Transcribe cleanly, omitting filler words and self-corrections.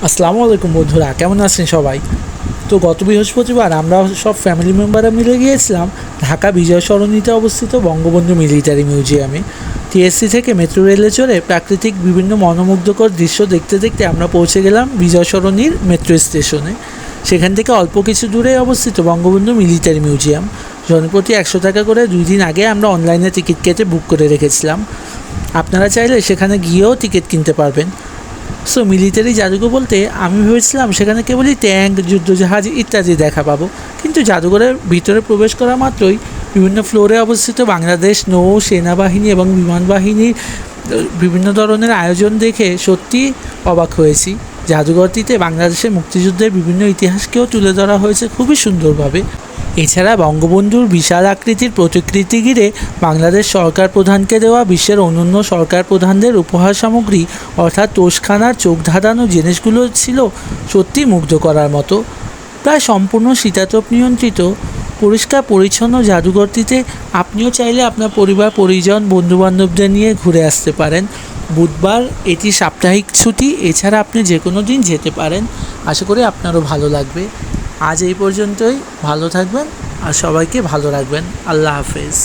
আসসালামু আলাইকুম বন্ধুরা, কেমন আছেন সবাই? তো গত বৃহস্পতিবার আমরা সব ফ্যামিলি মেম্বাররা মিলে গিয়েছিলাম ঢাকা বিজয় সরণিতে অবস্থিত বঙ্গবন্ধু মিলিটারি মিউজিয়ামে। টিএসসি থেকে মেট্রো রেলে চড়ে প্রাকৃতিক বিভিন্ন মনোমুগ্ধকর দৃশ্য দেখতে দেখতে আমরা পৌঁছে গেলাম বিজয় সরণির মেট্রো স্টেশনে। সেখান থেকে অল্প কিছু দূরে অবস্থিত বঙ্গবন্ধু মিলিটারি মিউজিয়াম। জনপ্রতি 100 টাকা করে 2 দিন আগে আমরা অনলাইনে টিকিট কেটে বুক করে রেখেছিলাম। আপনারা চাইলে সেখানে গিয়েও টিকিট কিনতে পারবেন। মিলিটারি জাদুঘর বলতে আমি ভেবেছিলাম সেখানে কেবলই ট্যাঙ্ক, যুদ্ধজাহাজ ইত্যাদি দেখা পাবো, কিন্তু জাদুঘরের ভিতরে প্রবেশ করা মাত্রই বিভিন্ন ফ্লোরে অবস্থিত বাংলাদেশ নৌ সেনাবাহিনী এবং বিমান বাহিনীর বিভিন্ন ধরনের আয়োজন দেখে সত্যি অবাক হয়েছি। জাদুঘরটিতে বাংলাদেশের মুক্তিযুদ্ধের বিভিন্ন ইতিহাসকেও তুলে ধরা হয়েছে খুবই সুন্দরভাবে। এছাড়া বঙ্গবন্ধুর বিশাল আকৃতির প্রতিকৃতি ঘিরে বাংলাদেশ সরকার প্রধানকে দেওয়া বিশ্বের অন্যান্য সরকার প্রধানদের উপহার সামগ্রী অর্থাৎ তোশখানার চোখ ধাঁধানো জিনিসগুলো ছিল সত্যি মুগ্ধ করার মতো। প্রায় সম্পূর্ণ শীতাতপ নিয়ন্ত্রিত পরিষ্কার পরিচ্ছন্ন জাদুঘরটিতে আপনিও চাইলে আপনার পরিবার পরিজন বন্ধুবান্ধবদের নিয়ে ঘুরে আসতে পারেন। বুধবার এটি সাপ্তাহিক ছুটি, এছাড়া আপনি যে কোনো দিন যেতে পারেন। আশা করি আপনারও ভালো লাগবে। আজ এই পর্যন্তই। ভালো থাকবেন আর সবাইকে ভালো রাখবেন। আল্লাহ হাফেজ।